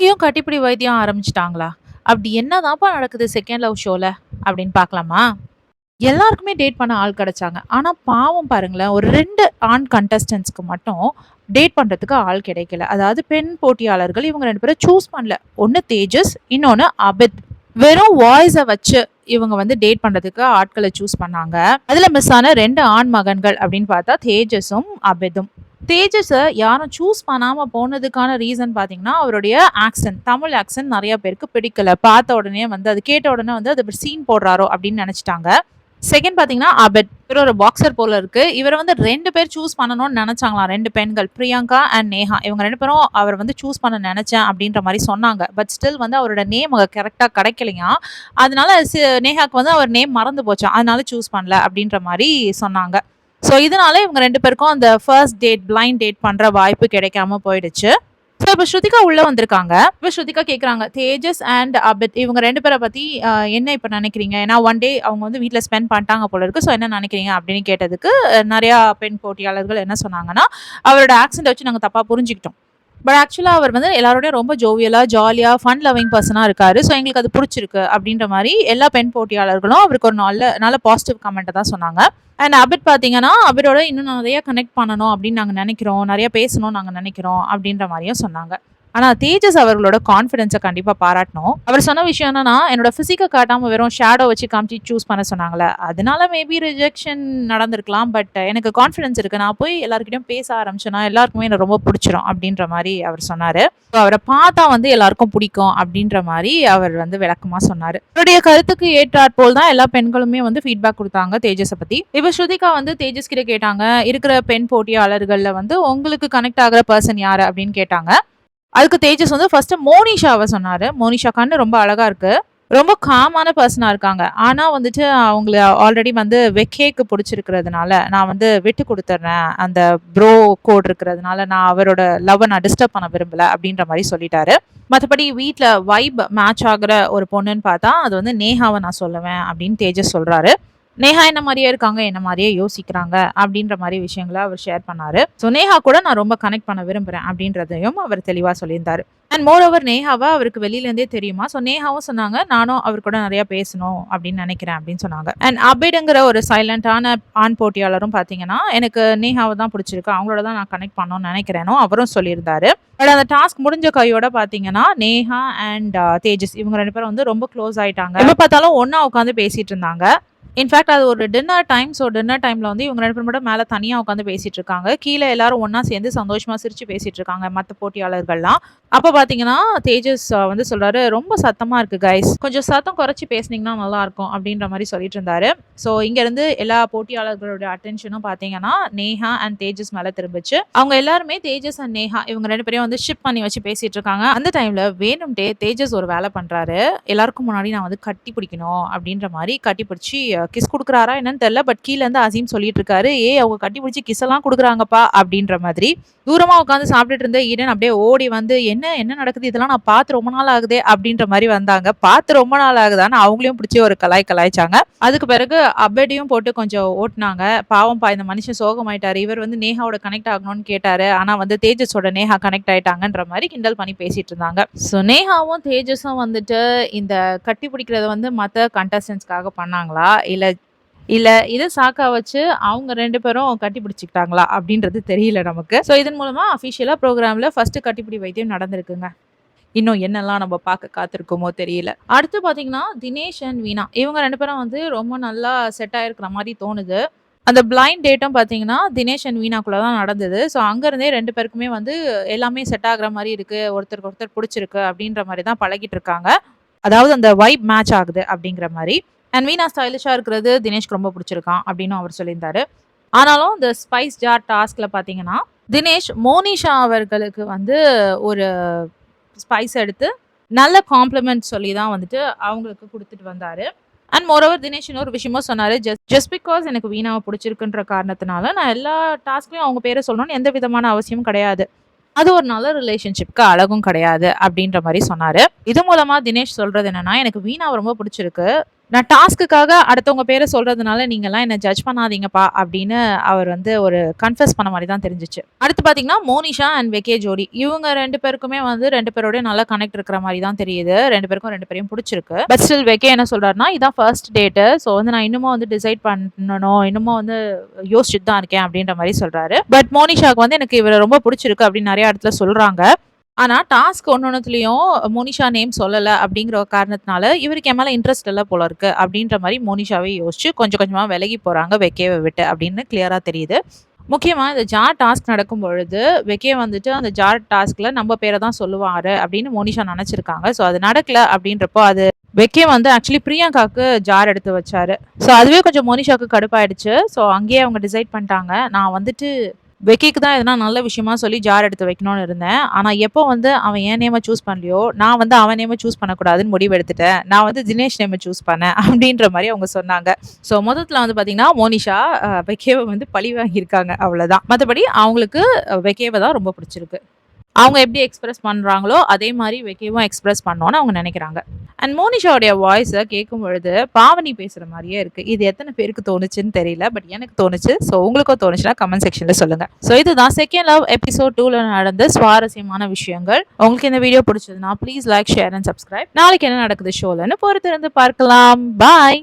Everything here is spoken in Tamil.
இங்கேயும் கட்டிப்பிடி வைத்தியம் ஆரம்பிச்சுட்டாங்களா? அப்படி என்னதான்ப்பா நடக்குது செகண்ட் லவ் ஷோல? அப்படின்னு பார்க்கலாமா? எல்லாருக்குமே டேட் பண்ண ஆள் கிடைச்சாங்க. ஆனா பாவம் பாருங்களேன், ஒரு 2 ஆண் கண்டஸ்டன்ட்ஸ்க்கு மட்டும் டேட் பண்றதுக்கு ஆள் கிடைக்கல. அதாவது பெண் போட்டியாளர்கள் இவங்க 2 பேரும் சூஸ் பண்ணல. ஒண்ணு தேஜஸ், இன்னொன்னு அபித். வெறும் வாய்ஸ வச்சு இவங்க வந்து டேட் பண்றதுக்கு ஆட்கள சூஸ் பண்ணாங்க. அதுல மிஸ் ஆன 2 ஆண் மகன்கள் அப்படின்னு பார்த்தா தேஜஸும், அபிதும். தேஜஸ யாரும் சூஸ் பண்ணாம போனதுக்கான ரீசன் பார்த்தீங்கன்னா, அவருடைய ஆக்சென்ட். தமிழ் ஆக்சென்ட் நெறைய பேருக்கு பிடிக்கல. பார்த்த உடனே வந்து அது கேட்ட உடனே வந்து அது சீன் போடுறாரோ அப்படின்னு நெனச்சுட்டாங்க. செகண்ட் பார்த்தீங்கன்னா, அபித். இவரு ஒரு பாக்ஸர் போல இருக்கு. இவர வந்து 2 பேர் சூஸ் பண்ணணும்னு நெனச்சாங்களாம். 2 பெண்கள். பிரியங்கா அண்ட் நேஹா. இவங்க 2 பேரும் அவர வந்து சூஸ் பண்ண நெனச்சேன் அப்படின்ற மாரி சொன்னாங்க. பட் ஸ்டில் வந்து அவரோட நேம் கரெக்ட்டா கிடைக்கலையாம். அதனால நேஹாக்கு வந்து அவர் நேம் மறந்து போச்சாம். அதனால சூஸ் பண்ணல அப்படின்ற மாரி சொன்னாங்க. ஸோ இதனால இவங்க 2 பேருக்கும் அந்த ஃபர்ஸ்ட் டேட், பிளைண்ட் டேட் பண்ற வாய்ப்பு கிடைக்காம போயிடுச்சு. ஸோ இப்ப ஸ்ருதிகா உள்ள வந்திருக்காங்க. இப்ப ஸ்ருதிகா கேட்குறாங்க, தேஜஸ் அண்ட் அபித் இவங்க 2 பேர பத்தி என்ன இப்ப நினைக்கிறீங்க? ஏன்னா ஒன் டே அவங்க வந்து வீட்ல ஸ்பெண்ட் பண்ணிட்டாங்க போல இருக்கு. ஸோ என்ன நினைக்கிறீங்க? அப்படின்னு கேட்டதுக்கு நெறையா பெண் போட்டியாளர்கள் என்ன சொன்னாங்கன்னா, அவரோட ஆக்சென்ட்ட வச்சு நாங்க தப்பா புரிஞ்சுக்கிட்டோம். பட் ஆக்சுவலா அவர் வந்து எல்லாரோடையும் ரொம்ப ஜோவியலா, ஜாலியா, ஃபன் லவ்விங் பெர்சனா இருக்காரு. ஸோ எங்களுக்கு அது புடிச்சிருக்கு அப்படின்ற மாரி எல்லா பெண் போட்டியாளர்களும் அவருக்கு ஒரு நல்ல நல்ல பாசிட்டிவ் கமெண்ட்ட தான் சொன்னாங்க. அண்ட் அபிட் பார்த்தீங்கன்னா, அபிடோட இன்னும் நெறைய கனெக்ட் பண்ணணும் அப்படின்னு நாங்க நெனைக்கிறோம். நெறைய பேசணும்னு நாங்க நெனைக்கிறோம் அப்படின்ற மாரியும் சொன்னாங்க. ஆனா தேஜஸ் அவர்களோட கான்ஃபிடன்ஸ கண்டிப்பா பாராட்டணும். அவர் சொன்ன விஷயம் என்னன்னா, என்னோட பிசிக்க காட்டாம வெறும் ஷேடோ வச்சு காமிச்சு சூஸ் பண்ண சொன்னாங்கல்ல. அதனால மேபி ரிஜெக்ஷன் நடந்திருக்கலாம். பட் எனக்கு கான்ஃபிடன்ஸ் இருக்கு. நான் போய் எல்லார்கிட்டயும் பேச ஆரம்பிச்சேன்னா, எல்லாருக்குமே என்ன ரொம்ப புடிச்சிரும் அப்படின்ற மாரி அவர் சொன்னாரு. அவர பார்த்தா வந்து எல்லாருக்கும் பிடிக்கும் அப்படின்ற மாரி அவர் வந்து விளக்கமா சொன்னாரு. அவருடைய கருத்துக்கு ஏற்றாற்போல் தான் எல்லா பெண்களுமே வந்து ஃபீட்பேக் குடுத்தாங்க தேஜஸ பத்தி. இப்ப ஸ்ருதிகா வந்து தேஜஸ் கிட்ட கேட்டாங்க, இருக்கிற பெண் போட்டியாளர்கள்ல வந்து உங்களுக்கு கனெக்ட் ஆகுற பெர்சன் யாரு அப்படின்னு கேட்டாங்க. அதுக்கு தேஜஸ் வந்து ஃபர்ஸ்ட் மோனிஷாவ சொன்னாரு. மோனிஷா கண்ணு ரொம்ப அழகா இருக்கு. ரொம்ப காமான பெர்சனா இருக்காங்க. ஆனா வந்துட்டு அவங்கள ஆல்ரெடி வந்து வெக்கேக்கு புடிச்சிருக்கிறதுனால, நான் வந்து விட்டு குடுத்துர்றேன். அந்த ப்ரோ கோட் இருக்கிறதுனால நான் அவரோட லவ்வ நான் டிஸ்டர்ப் பண்ண விரும்பல அப்படின்ற மாரி சொல்லிட்டாரு. மத்தபடி வீட்ல வைப் மேட்ச் ஆகுற ஒரு பொண்ணுன்னு பார்த்தா, அது வந்து நேஹாவ நான் சொல்லுவேன் அப்படின்னு தேஜஸ் சொல்றாரு. நேஹா என்ன மாரியே இருக்காங்க, என்ன மாரியே யோசிக்கிறாங்க அப்படின்ற மாரி விஷயங்கள அவர் ஷேர் பண்ணாரு. ஸோ நேஹா கூட நான் ரொம்ப கனெக்ட் பண்ண விரும்புறேன் அப்படின்றதையும் அவர் தெளிவா சொல்லியிருந்தாரு. அண்ட் மோர் ஓவர் நேஹாவ அவருக்கு வெளியில இருந்தே தெரியுமா. ஸோ நேஹாவும் சொன்னாங்க, நானும் அவர் கூட நெறைய பேசணும் அப்படின்னு நெனைக்கிறேன் அப்படின்னு சொன்னாங்க. அண்ட் அபிடுங்கிற ஒரு சைலண்டான ஆண் போட்டியாளரும் பார்த்தீங்கன்னா, எனக்கு நேஹாவ தான் பிடிச்சிருக்கு. அவங்களோட தான் நான் கனெக்ட் பண்ணணும்னு நெனைக்கிறேனோ அவரும் சொல்லியிருந்தாரு. பட் அந்த டாஸ்க் முடிஞ்ச கையோட பார்த்தீங்கன்னா, நேஹா அண்ட் தேஜஸ் இவங்க 2 பேரும் வந்து ரொம்ப க்ளோஸ் ஆயிட்டாங்க. எப்ப பார்த்தாலும் ஒண்ணா உட்காந்து பேசிட்டு இருந்தாங்க. இன்ஃபேக்ட் அது ஒரு டின்னர் டைம். ஸோ டின்னர் டைம்ல வந்து இவங்க 2 பேரும் மட்டும் மேல தனியா உட்காந்து பேசிட்டு இருக்காங்க. கீழ எல்லாரும் ஒண்ணா சேர்ந்து சந்தோஷமா சிரிச்சு பேசிட்டு இருக்காங்க மத்த போட்டியாளர்கள்லாம். அப்ப பார்த்தீங்கன்னா, தேஜஸ் வந்து சொல்றாரு, "ரொம்ப சத்தமா இருக்கு கைஸ். கொஞ்சம் சத்தம் குறைச்சு பேசுனீங்கன்னா நல்லா இருக்கும்." அப்படின்ற மாரி சொல்லிட்டு இருந்தாரு. ஸோ இங்க இருந்து எல்லா போட்டியாளர்களோட அட்டென்ஷனும் பார்த்தீங்கன்னா, நேஹா அண்ட் தேஜஸ் மேல திரும்புச்சு. அவங்க எல்லாருமே தேஜஸ் அண்ட் நேஹா இவங்க 2 பேரையும் வந்து ஷிப் பண்ணி வச்சு பேசிட்டு இருக்காங்க. அந்த டைம்ல வேணும்ட்டே தேஜஸ் ஒரு வேலை பண்றாரு. எல்லாருக்கும் முன்னாடி நான் வந்து கட்டி பிடிக்கணும் அப்படின்ற மாரி கட்டி பிடிச்சு கிஸ் குடுக்குறாரா என்னன்னு தெரியல. பட் கீழ இருந்து அசீம் சொல்லிட்டு இருக்காரு, "ஏய் அவங்க கட்டி பிடிச்சு கிஸ் எல்லாம் குடுக்குறாங்கப்பா" அப்படின்ற மாதிரி. தூரமா உட்காந்து சாப்பிட்டுட்டு இருந்த ஈடன் அப்படியே ஓடி வந்து, "என்ன என்ன நடக்குது? இதெல்லாம் நான் பார்த்து ரொம்ப நாள் ஆகுதே" அப்படின்ற மாரி வந்தாங்க. பார்த்து ரொம்ப நாள் ஆகுதான்னு அவங்களையும் பிடிச்சு ஒரு கலாய்ச்சாங்க. அதுக்கு பிறகு அபேடையும் போட்டு கொஞ்சம் ஓட்டுனாங்க. பாவம்ப்பா இந்த மனுஷன் சோகமாயிட்டாரு. இவர் வந்து நேஹாவோட கனெக்ட் ஆகணும்னு கேட்டாரு. ஆனா வந்து தேஜஸோட நேஹா கனெக்ட் ஆயிட்டாங்கன்ற மாரி கிண்டல் பண்ணி பேசிட்டு இருந்தாங்க. ஸோ நேஹாவும் தேஜஸும் வந்துட்டு இந்த கட்டி பிடிக்கிறத வந்து மத்த கண்டஸ்டன்ட்ஸ்க்காக பண்ணாங்களா? இல்ல இத சாக்கா வச்சு அவங்க 2 பேரும் கட்டி பிடிச்சுக்கிட்டாங்களா? அப்படின்றது தெரியல நமக்கு. ஸோ இதன் மூலமா அஃபிஷியலா ப்ரோகிராம்ல ஃபர்ஸ்ட் கட்டிப்பிடி வைத்தியம் நடந்திருக்குங்க. இன்னும் என்னெல்லாம் நம்ம பார்க்க காத்திருக்கோமோ தெரியல. அடுத்து பார்த்தீங்கன்னா, தினேஷ் அண்ட் வீணா. இவங்க 2 பேரும் வந்து ரொம்ப நல்லா செட் ஆயிருக்கிற மாரி தோணுது. அந்த பிளைண்ட் டேட்டும் பார்த்தீங்கன்னா, தினேஷ் அண்ட் வீணாக்குள்ள தான் நடந்தது. ஸோ அங்க இருந்தே 2 பேருக்குமே வந்து எல்லாமே செட் ஆகுற மாரி இருக்கு. ஒருத்தருக்கு ஒருத்தர் புடிச்சிருக்கு அப்படின்ற மாரி தான் பழகிட்டு இருக்காங்க. அதாவது அந்த வைப் மேட்ச் ஆகுது அப்படிங்கிற மாரி. அண்ட் வீணா ஸ்டைலிஷா இருக்கிறது தினேஷ்க்கு ரொம்ப புடிச்சிருக்கான் அப்டின்னும் அவர் சொல்லியிருந்தாரு. ஆனாலும் இந்த ஸ்பைஸ் ஜார் டாஸ்க்ல பார்த்தீங்கன்னா, தினேஷ் மோனிஷா அவர்களுக்கு வந்து ஒரு ஸ்பைஸ் எடுத்து நல்ல காம்ப்ளிமெண்ட் சொல்லி தான் வந்துட்டு அவங்களுக்கு குடுத்துட்டு வந்தாரு. அண்ட் மோரோவர் தினேஷ் இன்னொரு விஷயமும் சொன்னாரு. ஜஸ்ட் பிகாஸ் எனக்கு வீணாவ புடிச்சிருக்குன்ற காரணத்தினால, நான் எல்லா டாஸ்க்லயும் அவங்க பேர சொல்லணும்னு எந்த விதமான அவசியமும் கிடையாது. அது ஒரு நல்ல ரிலேஷன்ஷிப்க்கு அழகும் கிடையாது அப்படின்ற மாரி சொன்னாரு. இது மூலமா தினேஷ் சொல்றது என்னன்னா, எனக்கு வீணாவ ரொம்ப புடிச்சிருக்கு. நான் டாஸ்க்குக்காக அடுத்தவங்க பேர சொல்றதுனால நீங்கலாம் என்ன ஜட்ஜ் பண்ணாதீங்கப்பா அப்படின்னு அவர் வந்து ஒரு கன்ஃபெஸ் பண்ண மாரி தான் தெரிஞ்சுச்சு. அடுத்து பார்த்தீங்கன்னா, மோனிஷா அண்ட் வெக்கே ஜோடி. இவங்க 2 பேருக்குமே வந்து 2 பேரோடயும் நல்லா கனெக்ட் இருக்கிற மாரி தான் தெரியுது. 2 பேருக்கும் 2 பேரையும் புடிச்சிருக்கு. பட் ஸ்டில் வெக்கே என்ன சொல்றாருன்னா, இதான் ஃபர்ஸ்ட் டேட்டு. ஸோ வந்து நான் இன்னமும் வந்து டிசைட் பண்ணணும். இன்னமும் வந்து யோசிச்சுட்டு தான் இருக்கேன் அப்படின்ற மாரி சொல்றாரு. பட் மோனிஷாவுக்கு வந்து எனக்கு இவர ரொம்ப புடிச்சிருக்கு அப்படின்னு நெறைய இடத்துல சொல்றாங்க. ஆனா, டாஸ்க் ஒன்னொன்னுத்துலயும் மோனிஷா நேம் சொல்லல அப்படிங்கிற ஒரு காரணத்தினால, இவருக்கு என் மேல இன்ட்ரெஸ்ட் இல்ல போல இருக்கு அப்படின்ற மாரி மோனிஷாவே யோசிச்சு கொஞ்சம் கொஞ்சமா விலகி போறாங்க வெக்கேவ விட்டு அப்படின்னு கிளியரா தெரியுது. முக்கியமா இந்த ஜார் டாஸ்க் நடக்கும் பொழுது, வெக்கே வந்துட்டு அந்த ஜார் டாஸ்க்ல நம்ம பேர தான் சொல்லுவாரு அப்படின்னு மோனிஷா நெனச்சிருக்காங்க. ஸோ அது நடக்கல அப்படின்றப்போ அது வெக்கே வந்து ஆக்சுவலி பிரியங்காக்கு ஜார் எடுத்து வச்சாரு. ஸோ அதுவே கொஞ்சம் மோனிஷாக்கு கடுப்பாயிடுச்சு. ஸோ அங்கேயே அவங்க டிசைட் பண்ணிட்டாங்க. நான் வந்துட்டு வெக்கிக்கு தான் எதனா நல்ல விஷயமா சொல்லி ஜார் எடுத்து வைக்கணும்னு இருந்தேன். ஆனா எப்போ வந்து அவன் என் நேம சூஸ் பண்ணலையோ, நான் வந்து அவன் நேம சூஸ் பண்ணக்கூடாதுன்னு முடிவு எடுத்துட்டேன். நான் வந்து தினேஷ் நேம சூஸ் பண்ணேன் அப்படின்ற மாரி அவங்க சொன்னாங்க. ஸோ மொத்தத்துல வந்து பார்த்தீங்கன்னா, மோனிஷா வெக்கேவ வந்து பழி வாங்கியிருக்காங்க அவ்வளோதான். மத்தபடி அவங்களுக்கு வெக்கேவ தான் ரொம்ப பிடிச்சிருக்கு. அவங்க எப்படி எக்ஸ்பிரஸ் பண்றாங்களோ, அதே மாரி வெக்கியும் எக்ஸ்பிரஸ் பண்ணணும்னு அவங்க நெனைக்கிறாங்க. அண்ட் மோனிஷாவுடைய வாய்ஸ கேட்கும் பொழுது, பாவனி பேசுற மாரியே இருக்கு. இது எத்தன பேருக்கு தோணுச்சுன்னு தெரியல. பட் எனக்கு தோணுச்சு. ஸோ உங்களுக்கும் தோணுச்சுன்னா கமெண்ட் செக்ஷன்ல சொல்லுங்க. ஸோ இதுதான் செகண்ட் லவ் எபிசோட் 2ல நடந்த சுவாரஸ்யமான விஷயங்கள். உங்களுக்கு இந்த வீடியோ பிடிச்சதுன்னா, please like, share and subscribe. நாளைக்கு என்ன நடக்குது ஷோலன்னு பொறுத்திருந்து பார்க்கலாம். பாய்.